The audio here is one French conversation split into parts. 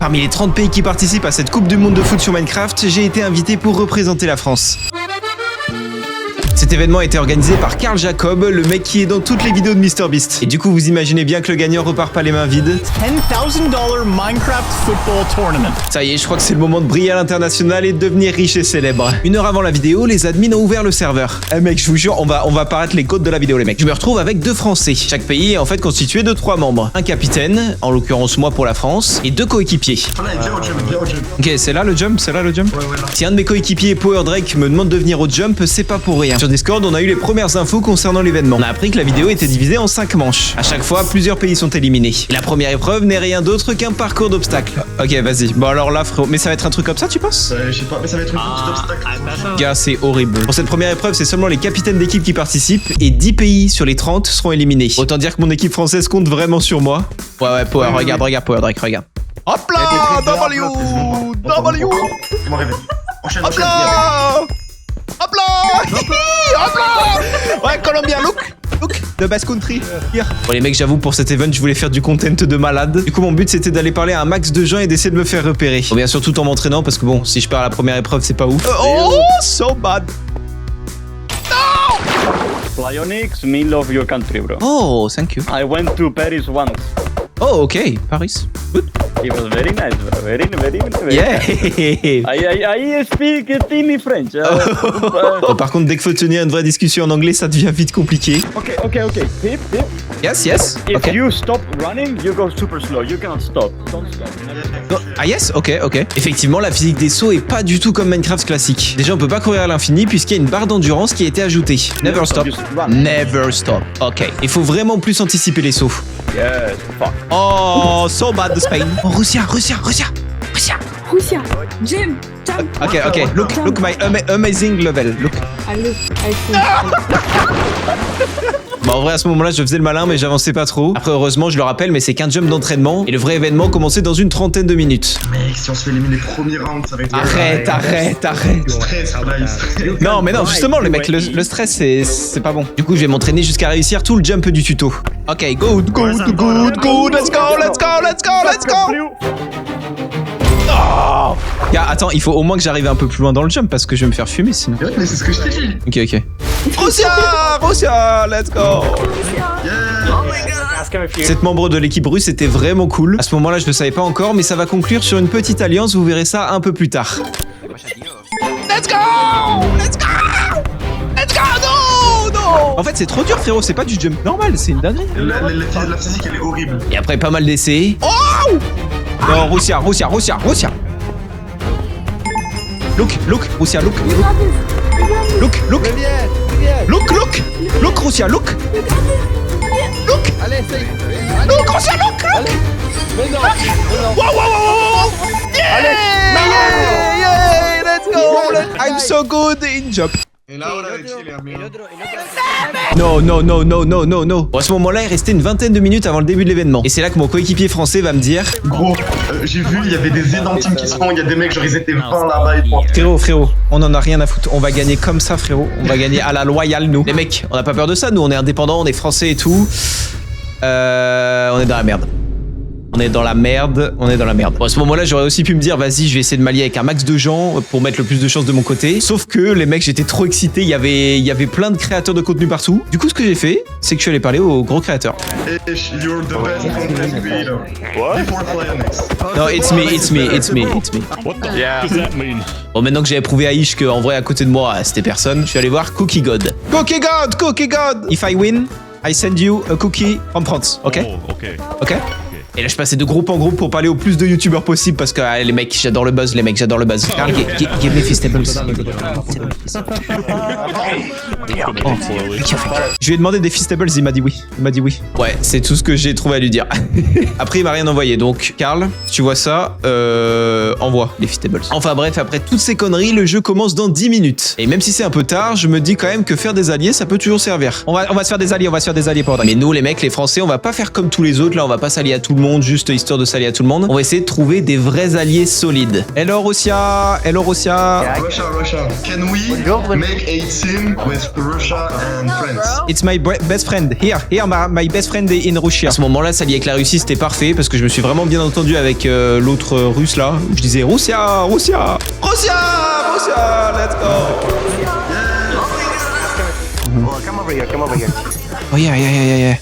Parmi les 30 pays qui participent à cette Coupe du Monde de foot sur Minecraft, j'ai été invité pour représenter la France. Cet événement a été organisé par Karl Jacob, le mec qui est dans toutes les vidéos de MrBeast. Et du coup, vous imaginez bien que le gagnant repart pas les mains vides. $10,000 Minecraft Football Tournament. Ça y est, je crois que c'est le moment de briller à l'international et de devenir riche et célèbre. Une heure avant la vidéo, les admins ont ouvert le serveur. Eh mec, je vous jure, on va apparaître les codes de la vidéo les mecs. Je me retrouve avec 2 Français. Chaque pays est en fait constitué de 3 membres. Un capitaine, en l'occurrence moi pour la France, et 2 coéquipiers. Ok, c'est là le jump, c'est là le jump. Ouais, Si un de mes coéquipiers Power Drake me demande de venir au jump, c'est pas pour rien. Sur Discord, on a eu les premières infos concernant l'événement. On a appris que la vidéo était divisée en 5 manches. À chaque fois, plusieurs pays sont éliminés. Et la première épreuve n'est rien d'autre qu'un parcours d'obstacles. Ok, vas-y. Bon alors là, frérot, mais ça va être un truc comme ça, tu penses? Je sais pas, mais ça va être une course d'obstacles. Gars, c'est horrible. Pour cette première épreuve, c'est seulement les capitaines d'équipe qui participent et 10 pays sur les 30 seront éliminés. Autant dire que mon équipe française compte vraiment sur moi. Ouais, Power, regarde, Power Drake, regarde. Hop là, W. Enchaîne, Hop là. Hop là. Hop là. Ouais, Colombien, look. The best country. Here. Bon les mecs, j'avoue pour cet event, je voulais faire du content de malade. Du coup, mon but c'était d'aller parler à un max de gens et d'essayer de me faire repérer. Bon, bien sûr, tout en m'entraînant parce que bon, si je pars à la première épreuve, c'est pas ouf. Oh, so bad. Plyonix, me love your country, bro. Oh, thank you. I went to Paris once. Oh, ok, Paris. Good. It was very nice, bro. Very. Yeah. I speak teeny French. Bon, par contre, dès qu'il faut tenir une vraie discussion en anglais, ça devient vite compliqué. Okay. Hip. Yes. If Ok. you stop running, you go super slow. You cannot stop. Don't stop. Non. Ah yes, ok. Effectivement, la physique des sauts est pas du tout comme Minecraft classique. Déjà, on peut pas courir à l'infini puisqu'il y a une barre d'endurance qui a été ajoutée. Never stop. Just run. Never stop. Ok. Il faut vraiment plus anticiper les sauts. Yes, fuck. Oh, so bad the Spain. Oh, Russia. Russia, Jim, jump. Ok. Look my amazing level. Look. Allez, Bon, en vrai, à ce moment-là, je faisais le malin, mais j'avançais pas trop. Après, heureusement, je le rappelle, mais c'est qu'un jump d'entraînement. Et le vrai événement commençait dans une trentaine de minutes. Mec, si on se fait éliminer les premiers rounds, ça va être. Arrête. Stress, là. Non, mais non, justement, le mec, le stress, c'est pas bon. Du coup, je vais m'entraîner jusqu'à réussir tout le jump du tuto. Ok, good. Let's go. Oh Gars, attends, il faut au moins que j'arrive un peu plus loin dans le jump parce que je vais me faire fumer sinon. Ouais, mais c'est ce que je t'ai dit. Ok. Russia, let's go. Yeah. 7 membres de l'équipe russe étaient vraiment cool. À ce moment-là, je ne le savais pas encore, mais ça va conclure sur une petite alliance, vous verrez ça un peu plus tard. Let's go, non. En fait, c'est trop dur, frérot, c'est pas du jump normal, c'est une dinguerie. La physique, elle est horrible. Et après pas mal d'essais. Oh non, Russia. Look, Russia, look. Look, Russia, look. Allez, essaye. Look, Russia, look. Mais non. Wow. Yeah, let's go. I'm so good in jump. Et là, voilà, chill, amigo. Non. Bon, à ce moment-là, il restait une vingtaine de minutes avant le début de l'événement. Et c'est là que mon coéquipier français va me dire: Gros, j'ai vu, il y avait des édentines qui se font, il y a des mecs, genre ils étaient 20 là-bas et tout. Frérot, on en a rien à foutre. On va gagner comme ça, frérot. On va gagner à la loyale, nous. Les mecs, on n'a pas peur de ça. Nous, on est indépendants, on est français et tout. On est dans la merde. On est dans la merde. Bon, à ce moment-là, j'aurais aussi pu me dire, vas-y, je vais essayer de m'allier avec un max de gens pour mettre le plus de chances de mon côté. Sauf que les mecs, j'étais trop excité. Il y avait plein de créateurs de contenu partout. Du coup, ce que j'ai fait, c'est que je suis allé parler aux gros créateurs. You're the best content creator. Before Plyonix. Non, it's me. What does that mean? Bon, maintenant que j'ai prouvé à Ish qu'en vrai, à côté de moi, c'était personne, je suis allé voir Cookie God. Cookie God! If I win, I send you a cookie from France. Ok? Ok? Et là, je passais de groupe en groupe pour parler au plus de youtubeurs possible parce que les mecs, j'adore le buzz, Karl, give me Feastables. Je lui ai demandé des Feastables, il m'a dit oui. Ouais, c'est tout ce que j'ai trouvé à lui dire. Après, il m'a rien envoyé, donc Karl, si tu vois ça, envoie les Feastables. Enfin bref, après toutes ces conneries, le jeu commence dans 10 minutes. Et même si c'est un peu tard, je me dis quand même que faire des alliés, ça peut toujours servir. On va se faire des alliés, Power Drake. Mais nous, les mecs, les Français, on va pas faire comme tous les autres, là, on va pas s'allier à tout le monde. monde, juste histoire de s'allier à tout le monde. On va essayer de trouver des vrais alliés solides. Hello Russia. Hello Russia. Russia. Can we make a team with Russia and France? It's my best friend. Here, my best friend in Russia. À ce moment-là, s'allier avec la Russie, c'était parfait parce que je me suis vraiment bien entendu avec l'autre russe là. Je disais Russia, let's go. Well, come over here. Oh yeah.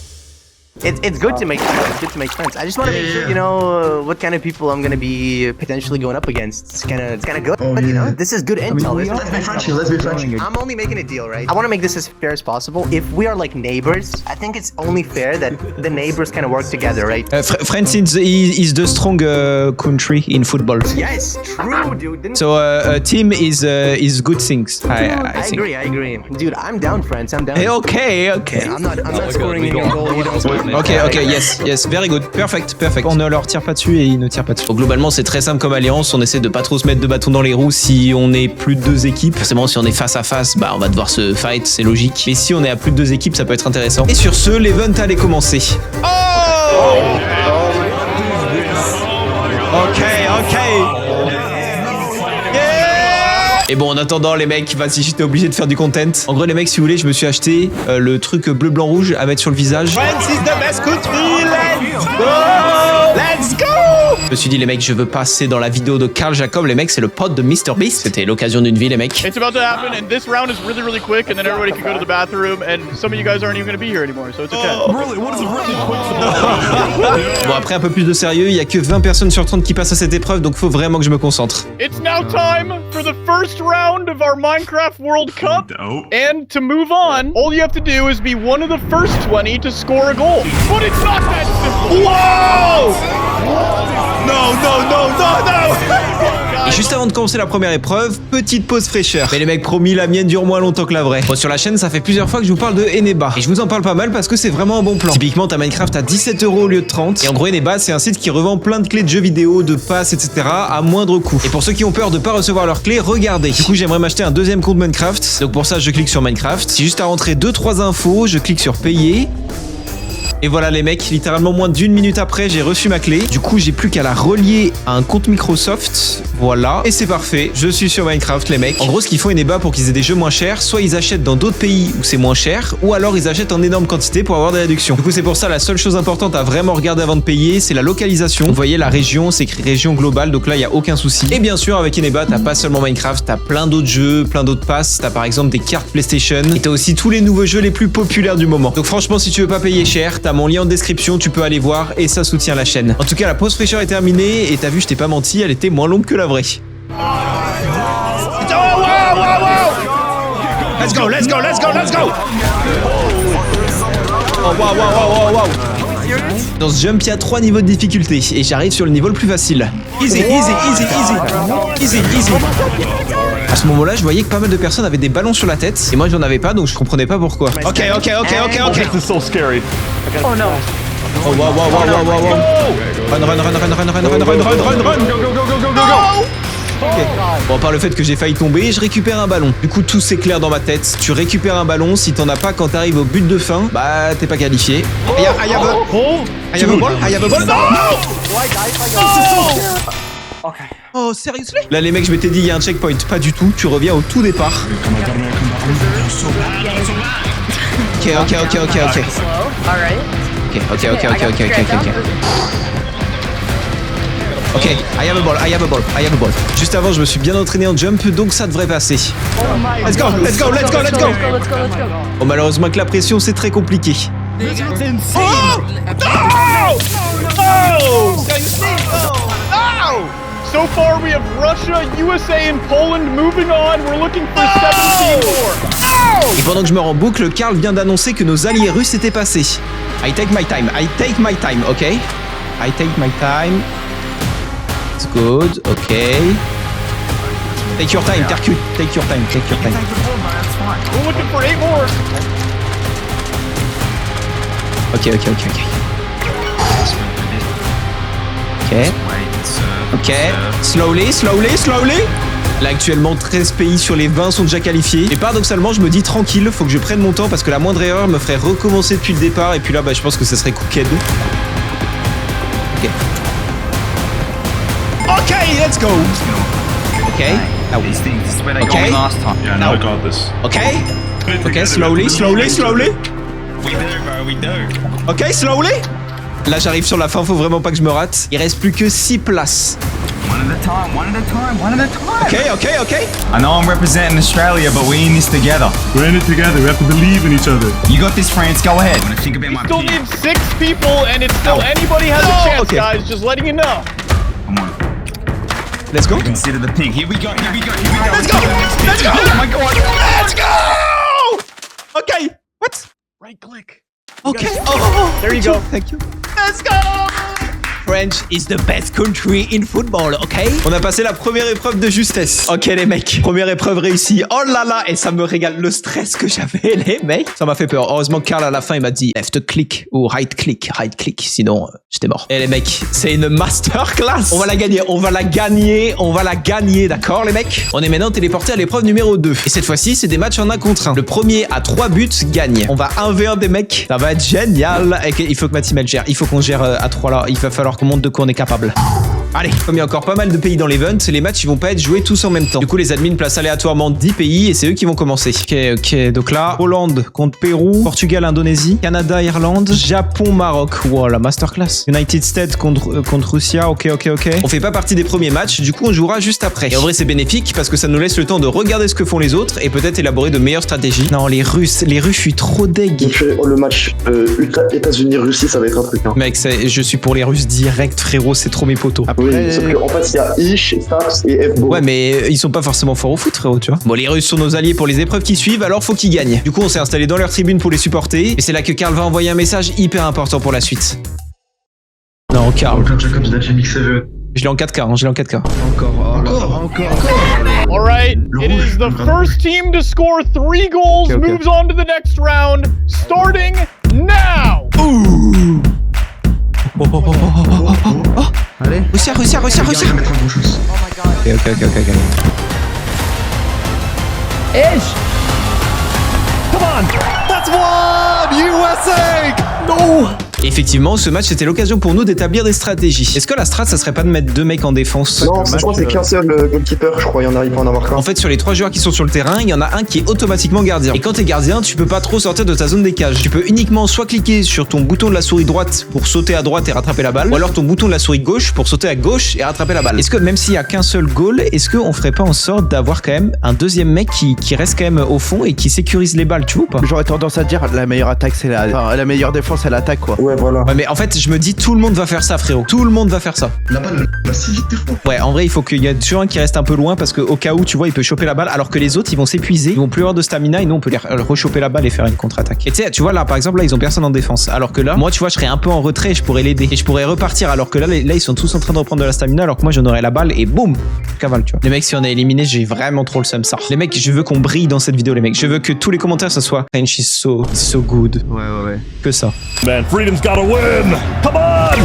It's good to make friends. It's good to make friends. I just want to make sure, you know, what kind of people I'm gonna be potentially going up against. It's kind of good, but you know, this is good intel. Let's be French. I'm only making a deal, right? I want to make this as fair as possible. If we are like neighbors, I think it's only fair that the neighbors kind of work together, right? France is the strong country in football. Yes, true, dude. So team is good things. I think. I agree. Dude, I'm down, friends. I'm down. Hey, okay. I'm not scoring any goal. You don't score. Ok, yes, very good, perfect. On ne leur tire pas dessus et ils ne tirent pas dessus. Donc globalement, c'est très simple comme alliance. On essaie de pas trop se mettre de bâtons dans les roues si on est plus de 2 équipes. Forcément, si on est face à face, bah on va devoir se fight, c'est logique. Mais si on est à plus de 2 équipes, ça peut être intéressant. Et sur ce, l'event allait commencer. Oh! Ok. Et bon, en attendant, les mecs, vas-y, j'étais obligé de faire du content. En gros, les mecs, si vous voulez, je me suis acheté le truc bleu, blanc, rouge à mettre sur le visage. France is the best country, let's go! Je me suis dit, les mecs, je veux passer dans la vidéo de Karl Jacob. Les mecs, c'est le pote de MrBeast. C'était l'occasion d'une vie, les mecs. It's about to happen, and this round is really, really quick, and then everybody can go to the bathroom, and some of you guys aren't even going to be here anymore, so it's okay. Really? What is really quick? Bon, après, un peu plus de sérieux, il y a que 20 personnes sur 30 qui passent à cette épreuve, donc faut vraiment que je me concentre. It's now time for the first round of our Minecraft World Cup, and to move on, all you have to do is be one of the first 20 to score a goal. But it's not that simple. Whoa! No! Et juste avant de commencer la première épreuve, petite pause fraîcheur. Mais les mecs, promis, la mienne dure moins longtemps que la vraie. Bon, sur la chaîne, ça fait plusieurs fois que je vous parle de Eneba. Et je vous en parle pas mal parce que c'est vraiment un bon plan. Typiquement, t'as Minecraft à 17 € au lieu de 30. Et en gros, Eneba, c'est un site qui revend plein de clés de jeux vidéo, de passes, etc. à moindre coût. Et pour ceux qui ont peur de pas recevoir leurs clés, regardez. Du coup, j'aimerais m'acheter un deuxième compte Minecraft. Donc pour ça, je clique sur Minecraft. C'est juste à rentrer 2-3 infos, je clique sur payer. Et voilà les mecs, littéralement moins d'1 minute après, j'ai reçu ma clé. Du coup, j'ai plus qu'à la relier à un compte Microsoft. Voilà. Et c'est parfait. Je suis sur Minecraft, les mecs. En gros, ce qu'ils font Eneba pour qu'ils aient des jeux moins chers, soit ils achètent dans d'autres pays où c'est moins cher, ou alors ils achètent en énorme quantité pour avoir des réductions. Du coup, c'est pour ça la seule chose importante à vraiment regarder avant de payer, c'est la localisation. Vous voyez, la région, c'est écrit région globale, donc là, il n'y a aucun souci. Et bien sûr, avec Eneba, t'as pas seulement Minecraft, t'as plein d'autres jeux, plein d'autres passes. T'as par exemple des cartes PlayStation. Et t'as aussi tous les nouveaux jeux les plus populaires du moment. Donc franchement, si tu veux pas payer cher, t'as mon lien en description, tu peux aller voir et ça soutient la chaîne. En tout cas, la pause fraîcheur est terminée et t'as vu, je t'ai pas menti, elle était moins longue que la vraie. Let's go! Oh, wow. Dans ce jump, il y a 3 niveaux de difficulté et j'arrive sur le niveau le plus facile. Easy. À ce moment-là, je voyais que pas mal de personnes avaient des ballons sur la tête et moi j'en avais pas, donc je comprenais pas pourquoi. Ok. This is so scary. Oh no. Oh wow. Run. Okay. Bon, par le fait que j'ai failli tomber, je récupère un ballon. Du coup, tout s'éclaire dans ma tête. Tu récupères un ballon, si t'en as pas quand t'arrives au but de fin, bah t'es pas qualifié. I have a ball. Oh, seriously? Là, les mecs, je m'étais dit, il y a un checkpoint. Pas du tout, tu reviens au tout départ. Ok. Ok, I have a ball. Juste avant, je me suis bien entraîné en jump, donc ça devrait passer. Let's go. Bon, malheureusement, avec la pression, c'est très compliqué. So far, we have Russia, USA, and Poland moving on. We're looking for 17 more. Et pendant que je me rends en boucle, Karl vient d'annoncer que nos alliés russes étaient passés. I take my time, ok? I take my time. It's good, ok. Take your time, Tercute. Take your time. We're looking for 8 more. Ok. Slowly. Là, actuellement, 13 pays sur les 20 sont déjà qualifiés. Et paradoxalement, je me dis tranquille, faut que je prenne mon temps parce que la moindre erreur me ferait recommencer depuis le départ. Et puis là, bah, je pense que ça serait cooked. Ok. Ok, let's go. Ok. Now. These things, this is where they Okay. got me last time. Yeah, no, I got this. Ok. Ok, slowly, slowly, slowly. We do, bro, we do. Ok, slowly. Là, j'arrive sur la fin, faut vraiment pas que je me rate. Il reste plus que 6 places. One at a time, one at a time, one at a time. Ok, ok, ok. I know I'm representing Australia, but we in this together. We're in it together. We have to believe in each other. You got this, France. Go ahead. I'm gonna think about my Still pick. need 6 people, and it's still anybody has a chance, guys. Just letting you know. Come on. Let's go. Consider the pink. Here we go. Here we go. Here we go. Let's go. Let's go. Oh my god. Let's go. Ok. What? Right click. Ok. Oh, There you go. Thank you. Let's go. French is the best country in football, ok? On a passé la première épreuve de justesse. Ok les mecs, première épreuve réussie. Oh là là, et ça me régale le stress que j'avais les mecs. Ça m'a fait peur. Heureusement Karl à la fin il m'a dit left click ou right click, sinon j'étais mort. Et les mecs, c'est une masterclass. On va la gagner, on va la gagner, on va la gagner, d'accord les mecs? On est maintenant téléporté à l'épreuve numéro 2. Et cette fois-ci, c'est des matchs en 1 contre 1. Le premier à 3 buts gagne. On va 1v1 des mecs. Ça va être génial. Et il faut que ma team elle gère. Il faut qu'on gère à 3 là. Il va falloir qu'on montre de quoi on est capable. Allez, comme il y a encore pas mal de pays dans l'event, les matchs ils vont pas être joués tous en même temps. Du coup, les admins placent aléatoirement 10 pays et c'est eux qui vont commencer. Ok. Donc là, Hollande contre Pérou, Portugal, Indonésie, Canada, Irlande, Japon, Maroc. Wow, la masterclass. United States contre Russia. Ok. On fait pas partie des premiers matchs, du coup on jouera juste après. Et en vrai, c'est bénéfique parce que ça nous laisse le temps de regarder ce que font les autres et peut-être élaborer de meilleures stratégies. Non, les Russes, je suis trop deg. Le match États-Unis-Russie, ça va être un truc. Hein. Mec, je suis pour les Russes direct, frérot, c'est trop mes potos. Oui, sauf qu'en fait, il y a Ish, Saps et Fbo. Ouais, mais ils sont pas forcément forts au foot, frérot, tu vois. Bon, les Russes sont nos alliés pour les épreuves qui suivent, alors faut qu'ils gagnent. Du coup, on s'est installé dans leur tribune pour les supporter. Et c'est là que Karl va envoyer un message hyper important pour la suite. Non, Karl. Jacobs, il a fait Big Seven. Je l'ai en 4K, hein, je l'ai en 4K. Encore. All right, it is the first team to score 3 goals Okay. moves on to the next round, starting now. Ouh. Allez. Russia. Je vais mettre un gros chose. Ok. Come on. That's one! USA! No! Effectivement, ce match c'était l'occasion pour nous d'établir des stratégies. Est-ce que la strat ça serait pas de mettre 2 mecs en défense? Non, je crois que c'est qu'un seul goalkeeper, je crois, il y en a, il peut en avoir qu'un. En fait, sur les 3 joueurs qui sont sur le terrain, il y en a un qui est automatiquement gardien. Et quand t'es gardien, tu peux pas trop sortir de ta zone des cages. Tu peux uniquement soit cliquer sur ton bouton de la souris droite pour sauter à droite et rattraper la balle, ou alors ton bouton de la souris gauche pour sauter à gauche et rattraper la balle. Est-ce que même s'il y a qu'un seul goal, est-ce qu'on ferait pas en sorte d'avoir quand même un deuxième mec qui reste quand même au fond et qui sécurise les balles, tu vois ou pas? J'aurais tendance à dire la meilleure attaque c'est la meilleure défense c'est l'attaque quoi. Ouais, voilà. Ouais, mais en fait, je me dis tout le monde va faire ça, frérot. Tout le monde va faire ça. La balle va si vite, frérot. Ouais, en vrai, il faut qu'il y ait toujours un qui reste un peu loin parce qu'au cas où, tu vois, il peut choper la balle alors que les autres, ils vont s'épuiser, ils vont plus avoir de stamina et nous, on peut les rechoper la balle et faire une contre-attaque. Et tu sais, tu vois, là, par exemple, là, ils ont personne en défense. Alors que là, moi, tu vois, je serais un peu en retrait et je pourrais l'aider. Et je pourrais repartir alors que là, ils sont tous en train de reprendre de la stamina alors que moi, j'en aurais la balle et boum, cavale, tu vois. Les mecs, si on a éliminé, j'ai vraiment trop le seum ça. Les mecs, je veux qu'on brille dans cette vidéo, les mecs. Je veux que tous les commentaires, ce soit French is so good. Ouais. Que ça. Man, freedom's gotta win. Come on.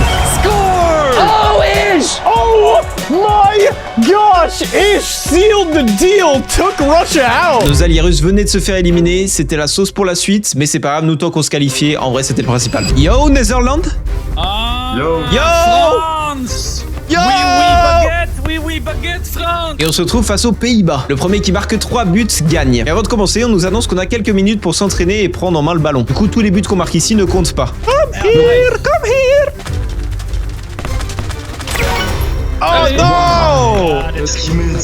Score! Oh, Ish! Oh my gosh! Ish sealed the deal, took Russia out. Nos alliés russes venaient de se faire éliminer, c'était la sauce pour la suite, mais c'est pas grave, nous tant qu'on se qualifiait, en vrai c'était le principal. Yo, Netherlands? Yo. France! Yo! Oui, baguette, France! Et on se retrouve face aux Pays-Bas. Le premier qui marque 3 buts gagne. Et avant de commencer, on nous annonce qu'on a quelques minutes pour s'entraîner et prendre en main le ballon. Du coup, tous les buts qu'on marque ici ne comptent pas. Come here! Oh non!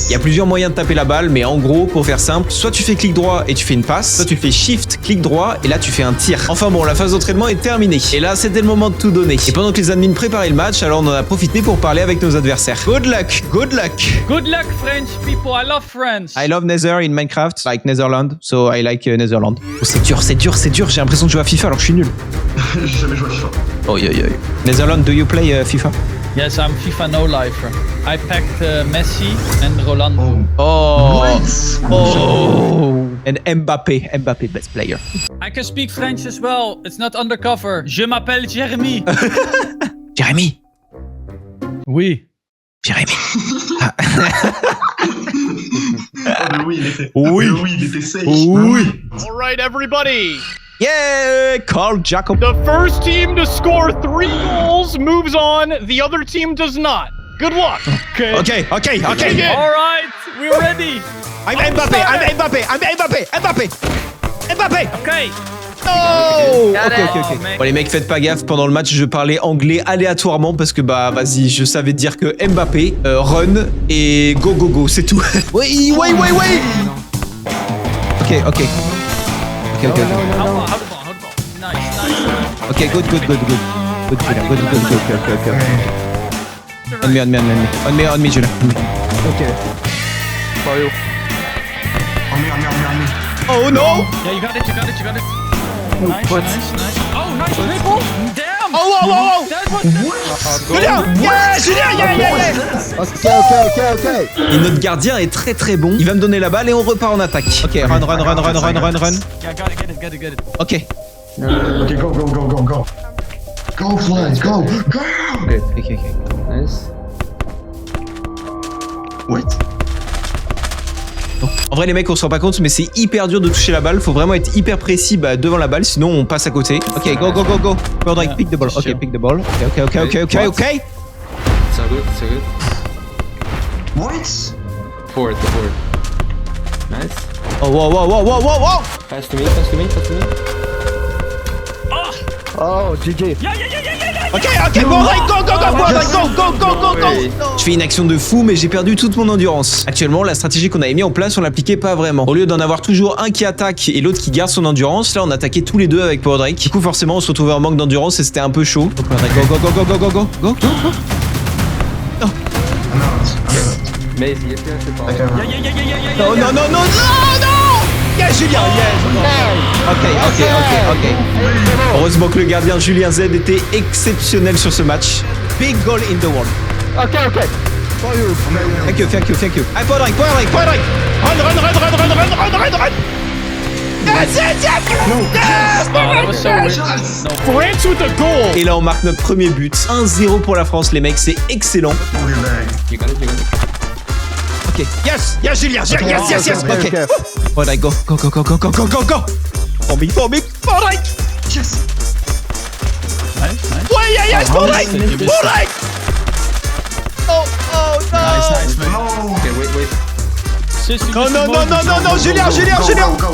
Il y a plusieurs moyens de taper la balle, mais en gros, pour faire simple, soit tu fais clic droit et tu fais une passe, soit tu fais shift, clic droit et là tu fais un tir. Enfin bon, la phase d'entraînement est terminée. Et là, c'était le moment de tout donner. Et pendant que les admins préparaient le match, alors on en a profité pour parler avec nos adversaires. Good luck, good luck. Good luck, French people. I love France. I love Nether in Minecraft, like Netherland, so I like Netherland. Oh, c'est dur. J'ai l'impression de jouer à FIFA alors que je suis nul. J'ai jamais joué à FIFA. Oh, yo. Netherland, do you play FIFA? Yes, I'm FIFA no lifer. I packed Messi and Rolando. Oh. Nice. Oh. And Mbappé, best player. I can speak French as well. It's not undercover. Je m'appelle Jérémy. Jérémy. Oui. Jérémy. Oh, mais oui, il était. Oui. Mais oui, il était safe. Oui. All right, everybody. Yeah, Carl Jacob. The first team to score 3 goals moves on. The other team does not. Good luck. Okay. Okay. All right, we're ready. I'm Mbappé. Okay. Oh. Ok. mec. Bon les mecs, faites pas gaffe. Pendant le match, je parlais anglais aléatoirement parce que bah vas-y, je savais dire que Mbappé, run et go, c'est tout. Oui. Ok. Hold the ball. Nice. Ok, good. On me, Julia. Oh no! Yeah, you got it. Nice. Oh, nice dribble. Damn. Oh! That was Julien! Yeah! Et notre gardien est très bon. Il va me donner la balle et on repart en attaque. Ok, run. Yeah, get it. Ok. Ok, go. Go, Fly, go. Ok. Nice. Wait. En vrai les mecs, on se rend pas compte mais c'est hyper dur de toucher la balle. Faut vraiment être hyper précis devant la balle, sinon on passe à côté. Ok, go. Rodrigue, pick the ball. Ok, pick the ball. Ok. So good. Wait. Forward. Nice. Oh, wow. Pass to me. Oh, GG. Ok, go. Je fais une action de fou, mais j'ai perdu toute mon endurance. Actuellement, la stratégie qu'on avait mis en place, on l'appliquait pas vraiment. Au lieu d'en avoir toujours un qui attaque et l'autre qui garde son endurance, là on attaquait tous les deux avec Power Drake. Du coup, forcément, on se retrouvait en manque d'endurance et c'était un peu chaud. Donc, go. Mais il est c'est pas. Non. Yeah, Julien, Ok. Heureusement que le gardien Julien Z était exceptionnel sur ce match. Big goal in the world. Ok. For you. Thank you. Hey, Power Drake. Run. Yes! Oh, that was so weird. France with a goal. Et là, on marque notre premier but. 1-0 pour la France, les mecs, c'est excellent. You got it. Ok. Yes, Julien. Yes. Ok. Power Drake, go. For me. Power Drake. Yes. Nice. Ouais, yes, Power Drake. Oh, no. Nice, man. Okay, wait. Non, Julien. Go.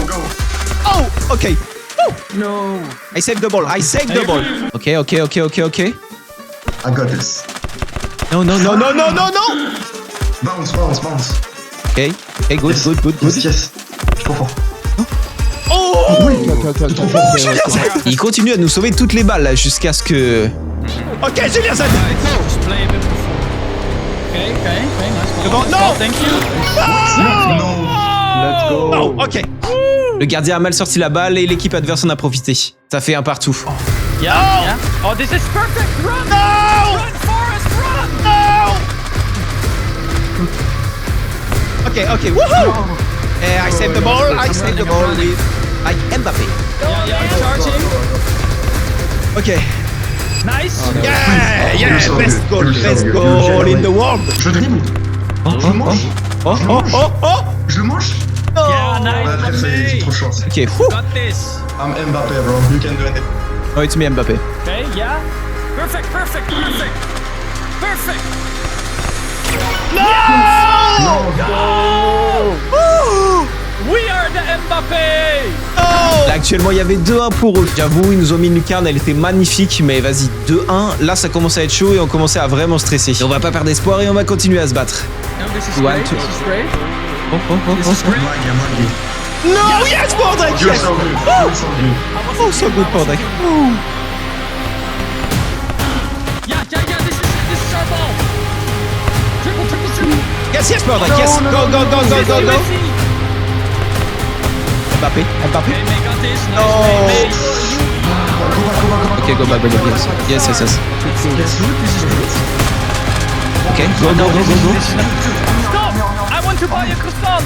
Oh, ok. No. I saved the ball. Ok. I got this. No. Bounce. Ok, good. Yes. Je suis trop fort. Oh, Oui. il continue à nous sauver toutes les balles là, jusqu'à ce que... Ok, Julien Z. Just play a bit before. Okay, nice. Devant- non. Thank you. Let's go. Non, ok. Le gardien a mal sorti la balle et l'équipe adverse en a profité. Ça fait un partout. Yeah. Oh, this is perfect. Run. No! Run, Forrest, run. No! Ok, woohoo! I saved the ball with like Mbappé. Yeah, charging. Ok. Nice. Yeah, best goal in the world. Je dribble. Je le mange. Je le mange. Yeah, nice. Ouais, après, c'est trop chaud. Ok, whew. Got this. I'm Mbappé, bro. You can do it. Oh, it's me, Mbappé. Okay, yeah. Perfect. We are the Mbappé. Là, actuellement, il y avait 2-1 pour eux. J'avoue, ils nous ont mis une lucarne, elle était magnifique, mais vas-y, 2-1. Là, ça commence à être chaud et on commençait à vraiment stresser. Et on va pas perdre espoir et on va continuer à se battre. No, this is One, great. two. This is great. Oh. This is great. No, yes, Power Drake, You're yes! so good. You're so good. Oh, so good, Power Drake. Yeah. This is our ball. Triple. Yes, Power Drake, yes! Go! Messi. Mbappé. Okay, May got this. Nice. Oh. May. Ok, go back, yes. Yes, good. This is good. Ok, go. Stop! I want to buy a croissant.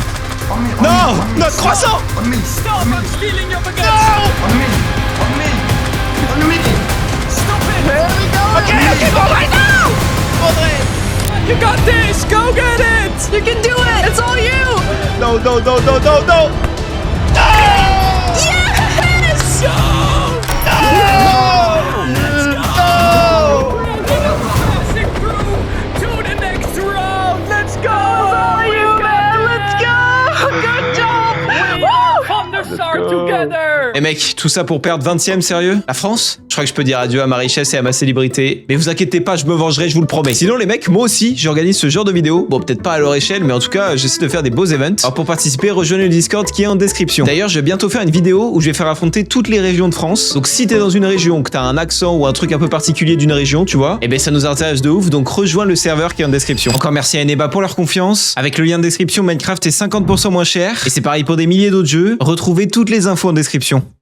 Non! Notre croissant! On me. Stop! I'm stealing your baguette. On me. Stop it! Ok, Power Drake, no! Power Drake! You got this! Go get it! You can do it! It's all you! No! Yes! Eh mec, tout ça pour perdre 20ème, sérieux? La France? Je crois que je peux dire adieu à ma richesse et à ma célébrité. Mais vous inquiétez pas, je me vengerai, je vous le promets. Sinon les mecs, moi aussi, j'organise ce genre de vidéos. Bon, peut-être pas à leur échelle, mais en tout cas, j'essaie de faire des beaux events. Alors pour participer, rejoignez le Discord qui est en description. D'ailleurs, je vais bientôt faire une vidéo où je vais faire affronter toutes les régions de France. Donc si t'es dans une région, que t'as un accent ou un truc un peu particulier d'une région, tu vois, eh ben ça nous intéresse de ouf, donc rejoins le serveur qui est en description. Encore merci à Eneba pour leur confiance. Avec le lien de description, Minecraft est 50% moins cher. Et c'est pareil pour des milliers d'autres jeux. Retrouvez toutes les infos en description.